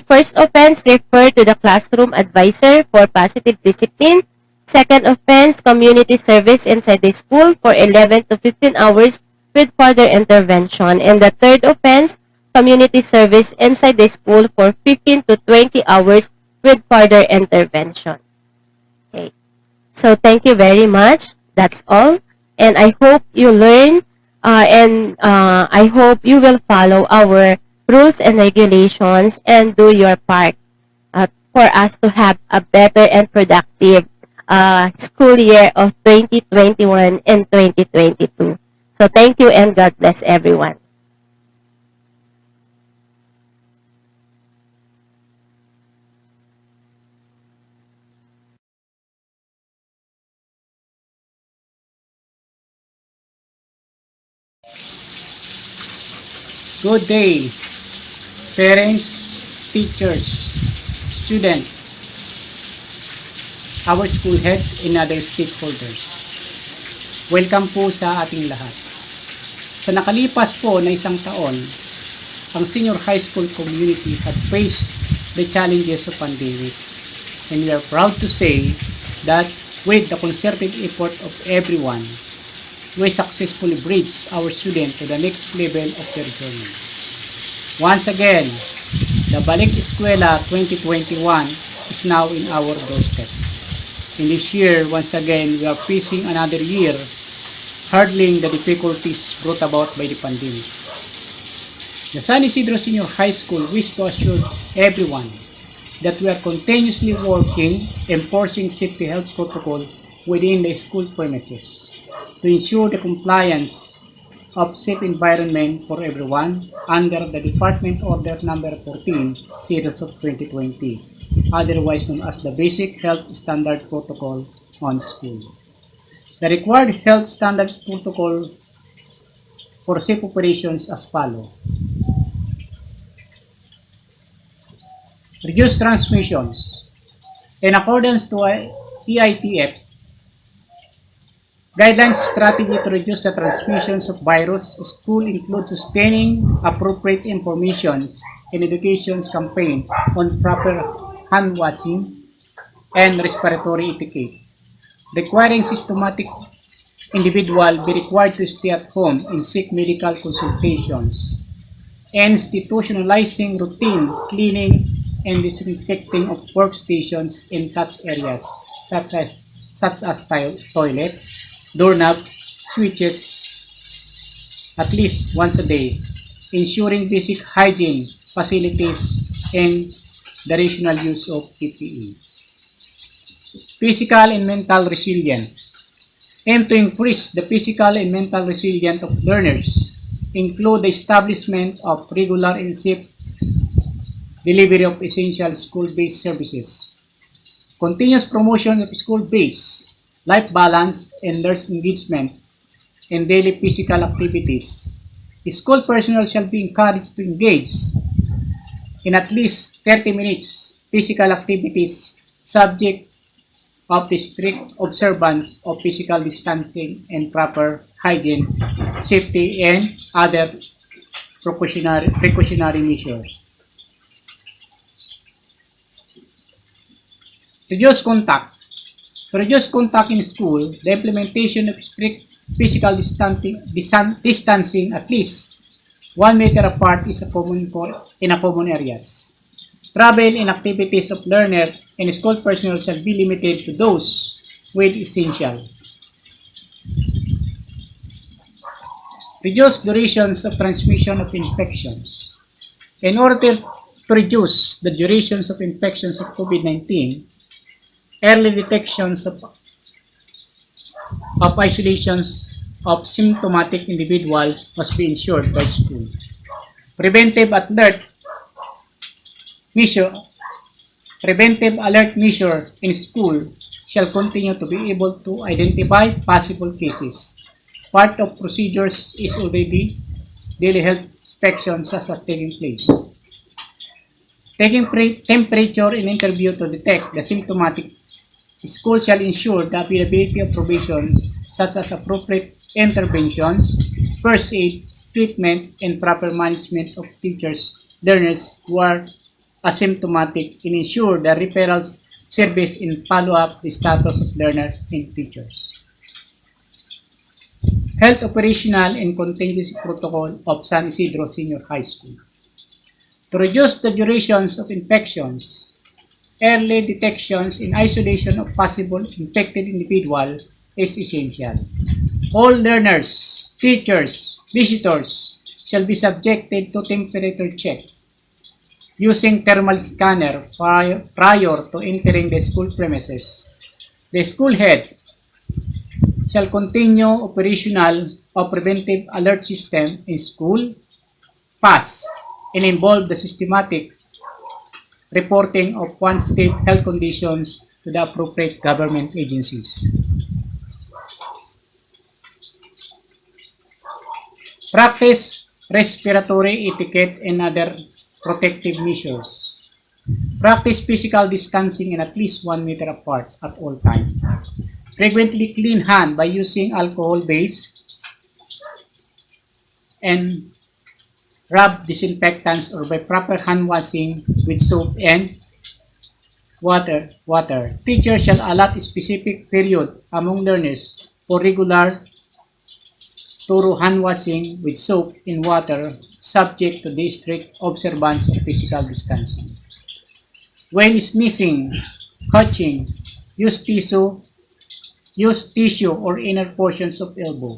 first offense refer to the classroom advisor for positive discipline. Second offense, community service inside the school for 11 to 15 hours with further intervention. And the third offense, community service inside the school for 15 to 20 hours with further intervention. So thank you very much. That's all. And I hope you learn and I hope you will follow our rules and regulations and do your part for us to have a better and productive school year of 2021 and 2022. So thank you and God bless everyone. Good day, parents, teachers, students, our school head, and other stakeholders. Welcome po sa ating lahat. Sa nakalipas po na isang taon, ang senior high school community had faced the challenges of pandemic. And we are proud to say that with the concerted effort of everyone, we successfully bridged our students to the next level of their journey. Once again, the Balik Eskwela 2021 is now in our doorstep. In this year, once again, we are facing another year hurdling the difficulties brought about by the pandemic. The San Isidro Senior High School wishes to assure everyone that we are continuously working, enforcing safety health protocol within the school premises to ensure the compliance of safe environment for everyone under the Department Order Number 14, Series of 2020, otherwise known as the Basic Health Standard Protocol on School. The required health standard protocol for safe operations as follows. Reduce transmissions. In accordance to EITF, guidelines strategy to reduce the transmissions of virus, school includes sustaining appropriate information and education campaign on proper hand washing and respiratory etiquette, requiring systematic individual be required to stay at home and seek medical consultations, institutionalizing routine cleaning and disinfecting of workstations in touch areas such as toilet, doorknob, switches at least once a day, ensuring basic hygiene facilities and the rational use of PPE. Physical and mental resilience. Aim to increase the physical and mental resilience of learners, include the establishment of regular and safe delivery of essential school-based services, continuous promotion of school-based life balance and nurse engagement in daily physical activities. School personnel shall be encouraged to engage in at least 30 minutes physical activities subject of the strict observance of physical distancing and proper hygiene, safety, and other precautionary measures. Reduce contact. To reduce contact in school, the implementation of strict physical distancing at least 1 meter apart is in a common areas. Travel and activities of learner and school personnel shall be limited to those with essential. Reduce durations of transmission of infections. In order to reduce the durations of infections of COVID-19, early detections of isolations of symptomatic individuals must be ensured by school. Preventive alert measure in school shall continue to be able to identify possible cases. Part of procedures is already daily health inspections as are taking place. Taking temperature and interview to detect the symptomatic. School shall ensure the availability of provisions such as appropriate interventions, first aid, treatment, and proper management of teachers, learners who are asymptomatic and ensure the referrals service in follow-up the status of learners and teachers. Health Operational and Contingency Protocol of San Isidro Senior High School. To reduce the durations of infections, early detections and isolation of possible infected individual is essential. All learners, teachers, visitors shall be subjected to temperature check using thermal scanner prior to entering the school premises. The school head shall continue operational of preventive alert system in school, pass, and involve the systematic reporting of one state health conditions to the appropriate government agencies. Practice respiratory etiquette and other protective measures. Practice physical distancing and at least 1 meter apart at all times. Frequently clean hand by using alcohol base and rub disinfectants or by proper hand washing with soap and water. Teachers shall allot a specific period among learners for regular thorough hand washing with soap and water subject to the strict observance of physical distancing. When sneezing, coughing, use tissue or inner portions of elbow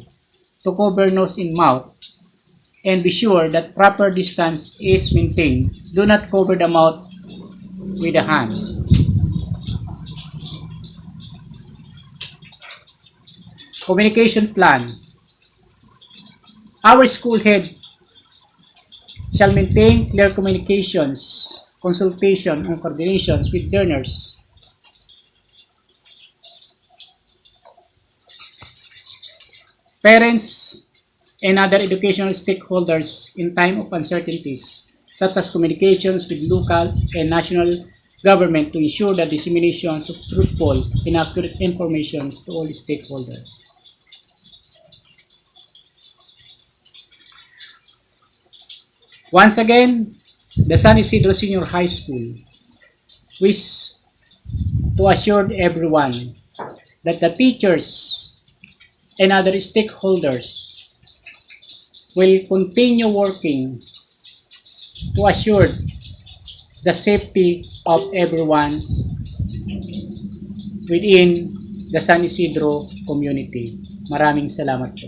to cover nose and mouth and be sure that proper distance is maintained. Do not cover the mouth with a hand. Communication plan. Our school head shall maintain clear communications, consultation, and coordinations with learners. Parents and other educational stakeholders in time of uncertainties, such as communications with local and national government to ensure the disseminations of truthful and accurate information to all stakeholders. Once again, the San Isidro Senior High School wish to assure everyone that the teachers and other stakeholders will continue working to assure the safety of everyone within the San Isidro community. Maraming salamat po.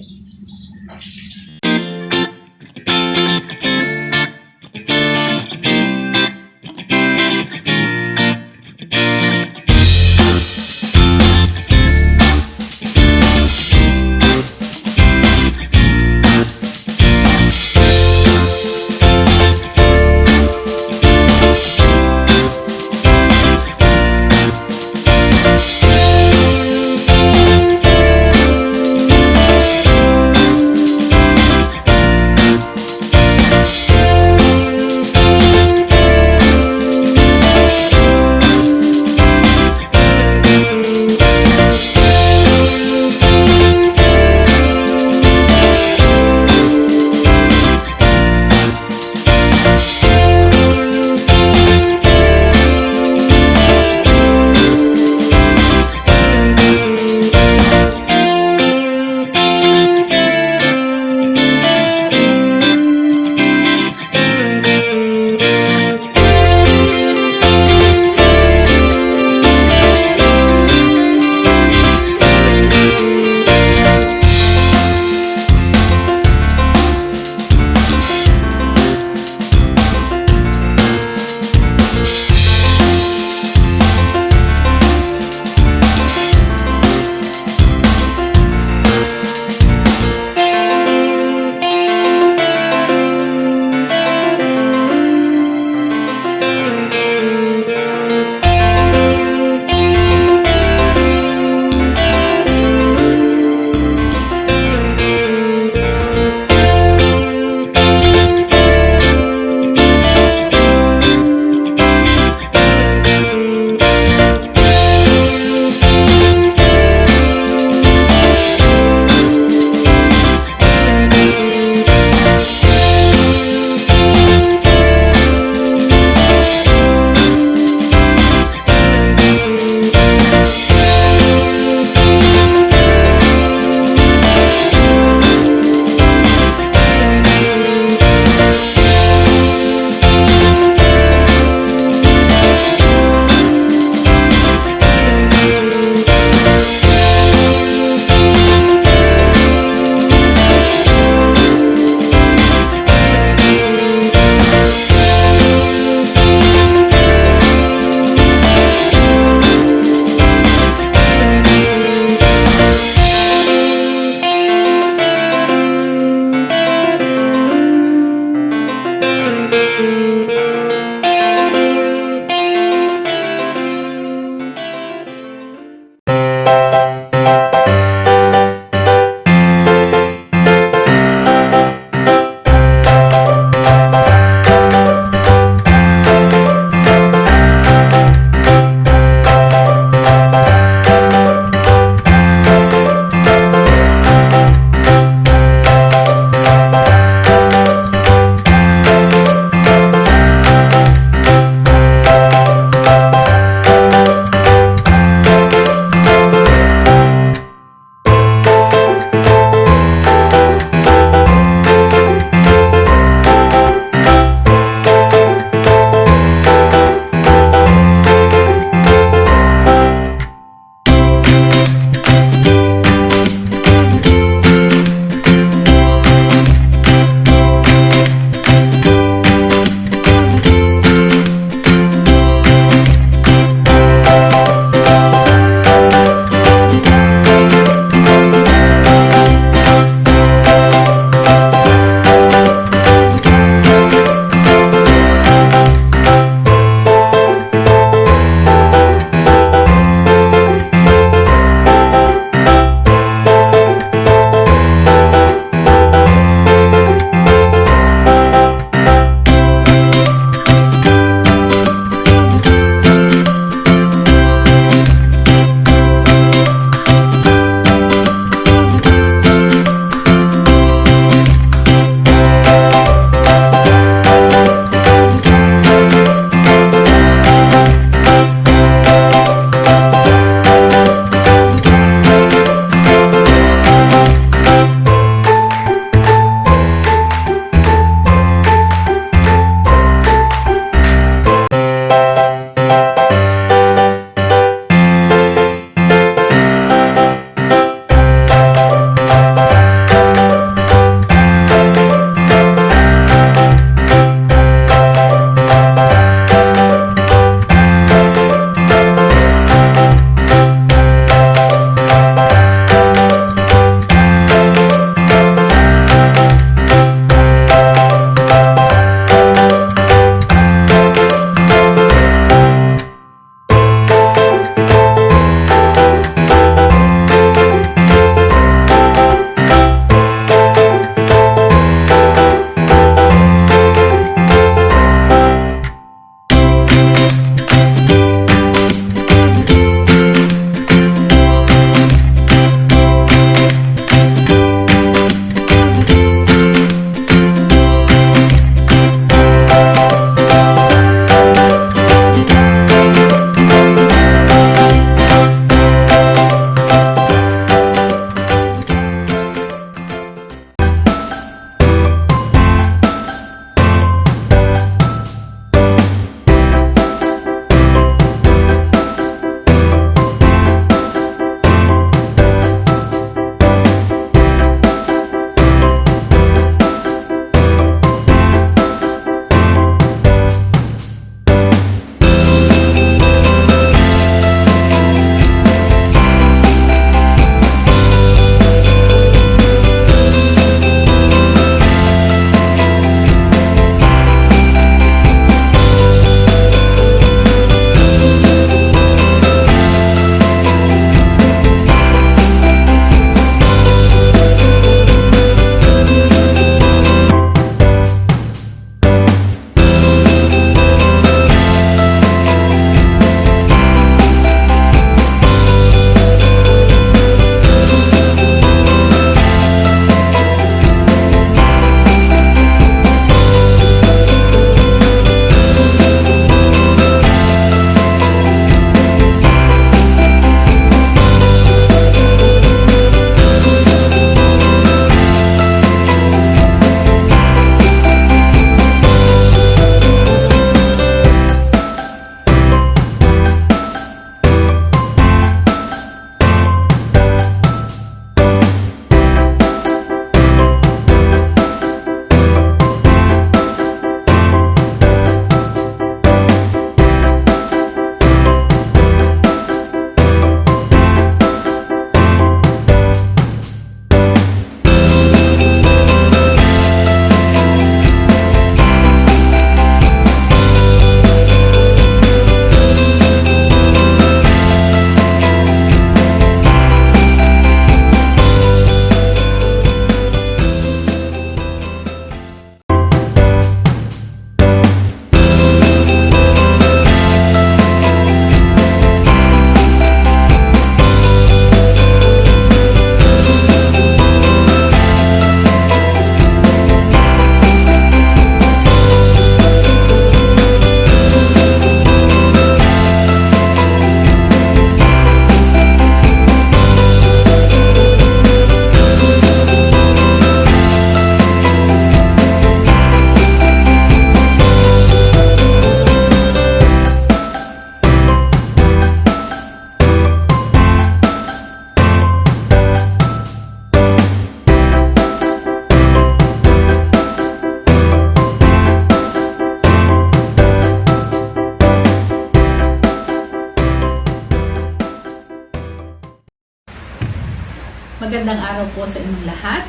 Magandang araw po sa inyong lahat.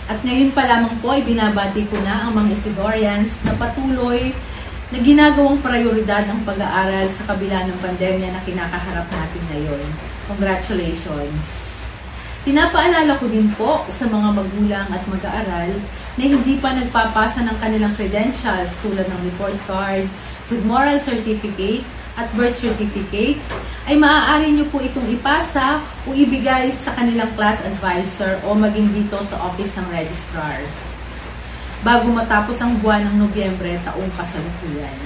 At ngayon pa lamang po ay binabati ko na ang mga Isidorians na patuloy na ginagawang prioridad ang pag-aaral sa kabila ng pandemya na kinakaharap natin ngayon. Congratulations! Pinapaalala ko din po sa mga magulang at mag-aaral na hindi pa nagpapasa ng kanilang credentials tulad ng report card, good moral certificate, at birth certificate, ay maaari nyo po itong ipasa o ibigay sa kanilang class advisor o maging dito sa office ng registrar bago matapos ang buwan ng Nobyembre taong kasalukuyan.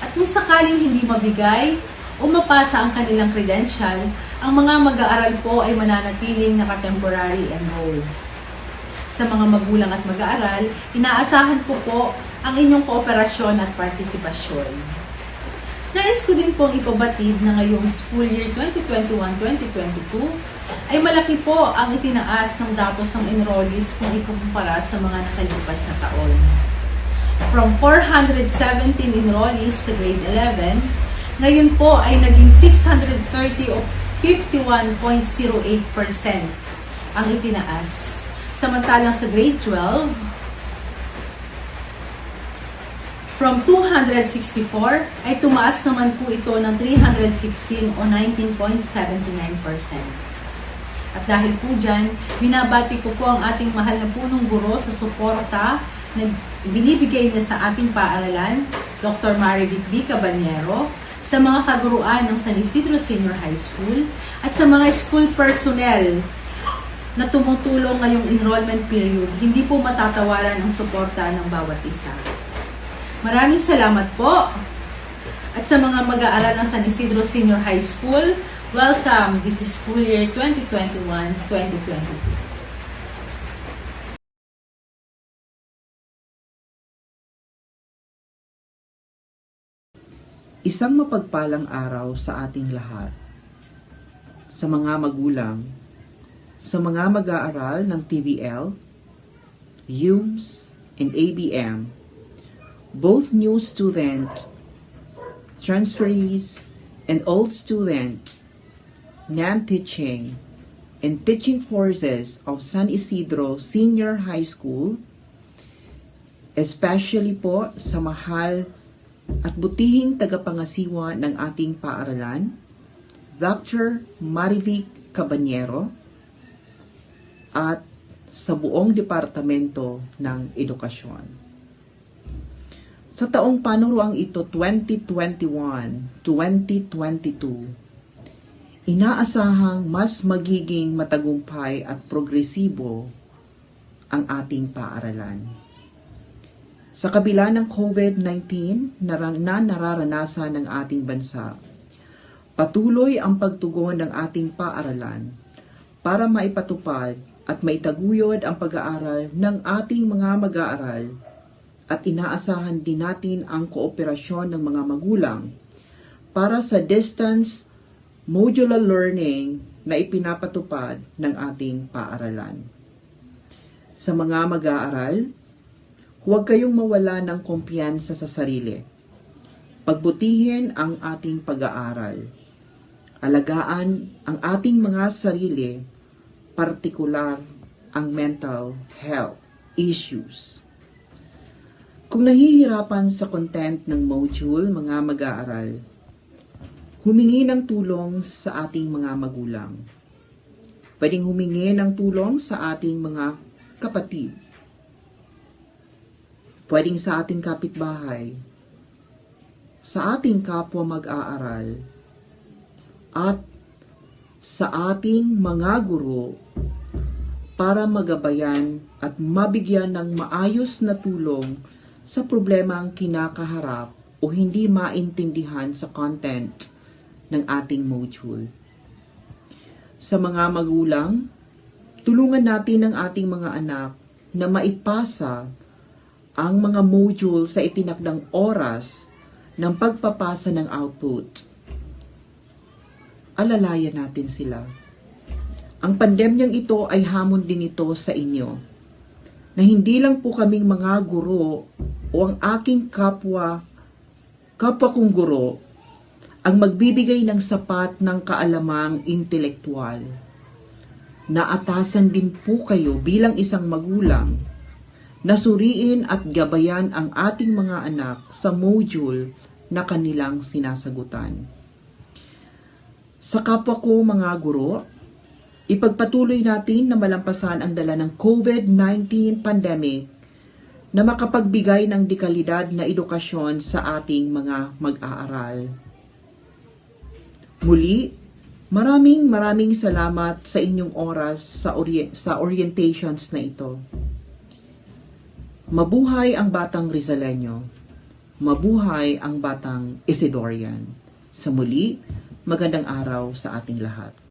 At kung sakaling hindi mabigay o mapasa ang kanilang credential, ang mga mag-aaral po ay mananatiling naka-temporary enrolled. Sa mga magulang at mag-aaral, inaasahan ko po ang inyong kooperasyon at partisipasyon. Nais ko din pong ipabatid na ngayong school year 2021-2022 ay malaki po ang itinaas ng datos ng enrollees kung ikukumpara sa mga nakalipas na taon. From 417 enrollees sa grade 11, ngayon po ay naging 630 o 51.08% ang itinaas. Samantalang sa grade 12, from 264 ay tumaas naman po ito ng 316 o 19.79%. At dahil po dyan, binabati ko po ang ating mahal na punong guro sa suporta na binibigay niya sa ating paaralan, Dr. Marivic B. Caballero, sa mga kaguruan ng San Isidro Senior High School, at sa mga school personnel na tumutulong ngayong enrollment period. Hindi po matatawaran ang suporta ng bawat isa. Maraming salamat po. At sa mga mag-aaral ng San Isidro Senior High School, welcome. This is school year 2021-2022. Isang mapagpalang araw sa ating lahat. Sa mga magulang, sa mga mag-aaral ng TVL, UMS, and ABM, both new students, transferees, and old students, non-teaching, and teaching forces of San Isidro Senior High School, especially po sa mahal at butihing tagapangasiwa ng ating paaralan, Dr. Marivic Caballero, at sa buong Departamento ng Edukasyon. Sa taong panuruang ito 2021-2022, inaasahang mas magiging matagumpay at progresibo ang ating paaralan. Sa kabila ng COVID-19 na nararanasan ng ating bansa, patuloy ang pagtugon ng ating paaralan para maipatupad at maitaguyod ang pag-aaral ng ating mga mag-aaral, at inaasahan din natin ang kooperasyon ng mga magulang para sa distance modular learning na ipinapatupad ng ating paaralan. Sa mga mag-aaral, huwag kayong mawala ng kumpiyansa sa sarili. Pagbutihin ang ating pag-aaral. Alagaan ang ating mga sarili, partikular ang mental health issues. Kung nahihirapan sa content ng module, mga mag-aaral, humingi ng tulong sa ating mga magulang. Pwedeng humingi ng tulong sa ating mga kapatid. Pwedeng sa ating kapitbahay, sa ating kapwa mag-aaral, at sa ating mga guro para magabayan at mabigyan ng maayos na tulong sa problemang kinakaharap o hindi maintindihan sa content ng ating module. Sa mga magulang, tulungan natin ang ating mga anak na maipasa ang mga module sa itinakdang oras ng pagpapasa ng output. Alalayan natin sila. Ang pandemyang ito ay hamon din ito sa inyo, na hindi lang po kaming mga guro o ang aking kapwa kong guro ang magbibigay ng sapat ng kaalamang intelektual. naatasan din po kayo bilang isang magulang na suriin at gabayan ang ating mga anak sa module na kanilang sinasagutan. Sa kapwa ko mga guro, ipagpatuloy natin na malampasan ang dala ng COVID-19 pandemic na makapagbigay ng dekalidad na edukasyon sa ating mga mag-aaral. Muli, maraming salamat sa inyong oras sa orientations na ito. Mabuhay ang batang Rizaleño. Mabuhay ang batang Isidorian. Sa muli, magandang araw sa ating lahat.